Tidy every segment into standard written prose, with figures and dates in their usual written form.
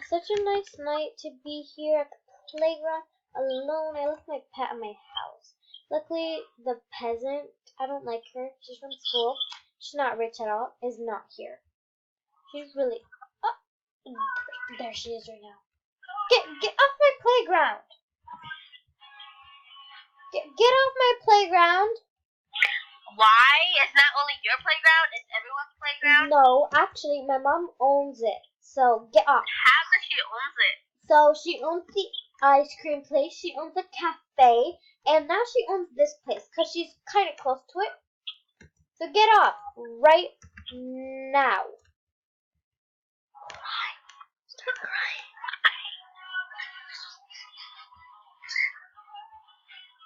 Such a nice night to be here at the playground alone. I left my pet at my house. Luckily, the peasant, I don't like her. She's from school. She's not rich at all. Is not here. She's really. Oh, there she is right now. Get off my playground. Get off my playground. Why? It's not only your playground, it's everyone's playground? No, actually, my mom owns it. So get off. How does she owns it? So she owns the ice cream place, she owns the cafe, and now she owns this place because she's kind of close to it. So get off right now. Start crying.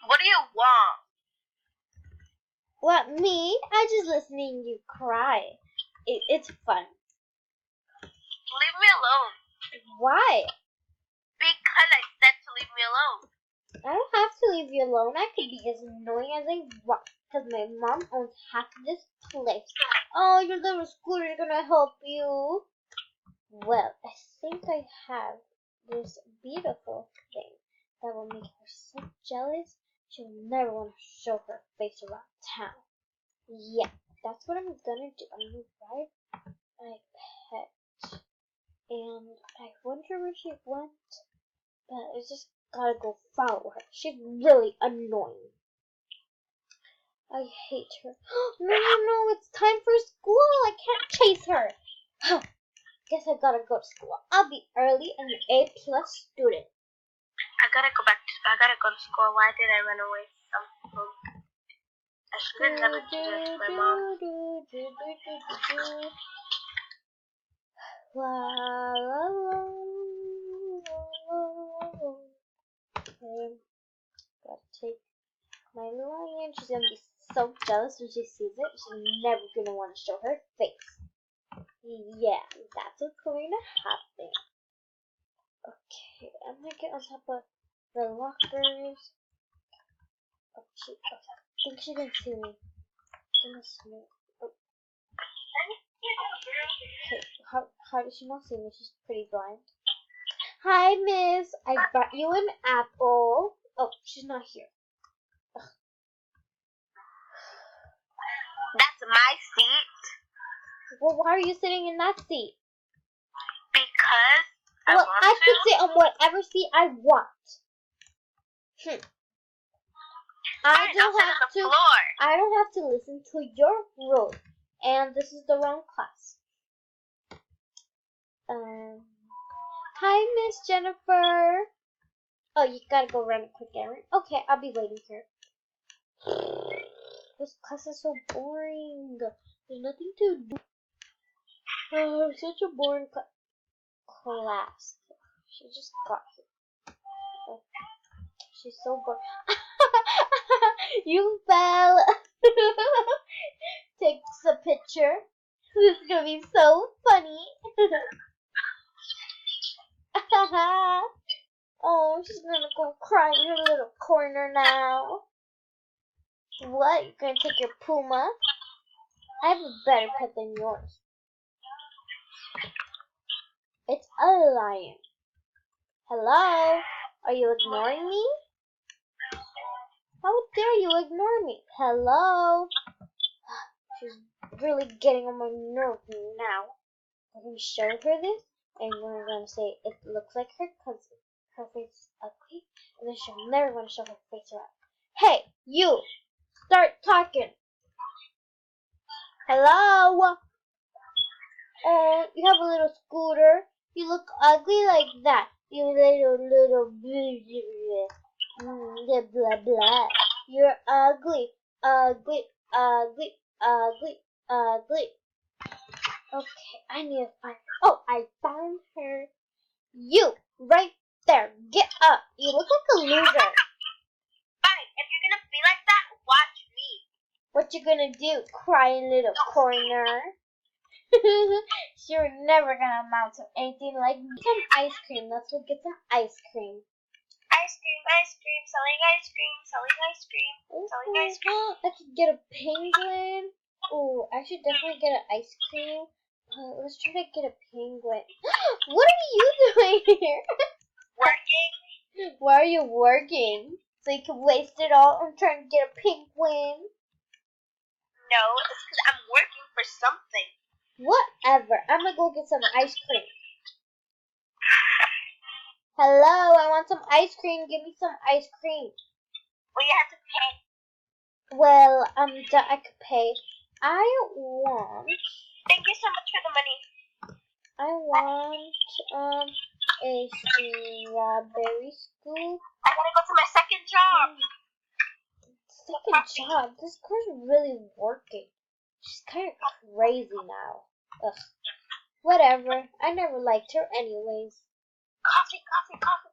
What do you want? What, me? I just listening you cry. It's fun. Leave me alone. Why? Because I said to leave me alone. I don't have to leave you alone. I could be as annoying as I want because my mom owns half of this place. Oh, your little scooter is gonna help you. Well, I think I have this beautiful thing that will make her so jealous she'll never want to show her face around town. Yeah, that's what I'm gonna do. I'm gonna ride my pet. And I wonder where she went, but I just gotta go follow her. She's really annoying. I hate her. No, it's time for school. I can't chase her. Guess I gotta go to school. I'll be early and an A+ student. I gotta go to school. Why did I run away from home? I should have never did this to my mom. Okay, gotta take my lion. She's gonna be so jealous when she sees it. She's never gonna want to show her face. Yeah, that's what's going to happen. Okay, I'm gonna get on top of the lockers. Oh, I think she didn't see me. Goodness me. Oh. Okay, how does she not see me? She's pretty blind. Hi, miss. I brought you an apple. Oh, she's not here. Ugh. That's my seat. Well, why are you sitting in that seat? Because I Well, want I to. could sit on whatever seat I want. Fine, I'll sit on the floor. I don't have to listen to your rules. And this is the wrong class. Hi, Miss Jennifer. Oh, you gotta go run a quick errand. Okay, I'll be waiting here. This class is so boring. There's nothing to do. Oh, such a boring class. She just got here. Oh, she's so bored. You fell. Takes a picture. This is gonna be so funny. Oh, she's gonna go cry in her little corner now. What? You're gonna take your Puma? I have a better pet than yours. It's a lion. Hello? Are you ignoring me? How dare you ignore me? Hello? She's really getting on my nerves now. I'm going to show her this, and we're going to say it looks like her because her face is ugly, and then she'll never want to show her face around. Hey, you! Start talking! Hello? Oh, you have a little scooter. You look ugly like that. You little blah blah blah. You're ugly. Okay, I need to find her. Oh, I found her. You, right there. Get up. You look like a loser. Fine, if you're gonna be like that, watch me. What you gonna do? Cry in little corner. You're never gonna amount to anything like some ice cream. Let's go get some ice cream. Ice cream, selling ice cream, selling ice cream, selling ice cream. I could get a penguin. Oh, I should definitely get an ice cream. Let's try to get a penguin. What are you here? Working? Why are you working? So you can waste it all on trying to get a pink win? No, it's because I'm working for something. Whatever. I'm gonna go get some ice cream. Hello, I want some ice cream. Give me some ice cream. Well, you have to pay. Well, I could pay. I want Thank you so much for the money. a strawberry scoop. I gotta go to my second job. Second job. This girl's really working. She's kind of crazy now. Ugh. Whatever. I never liked her anyways. Coffee, coffee, coffee.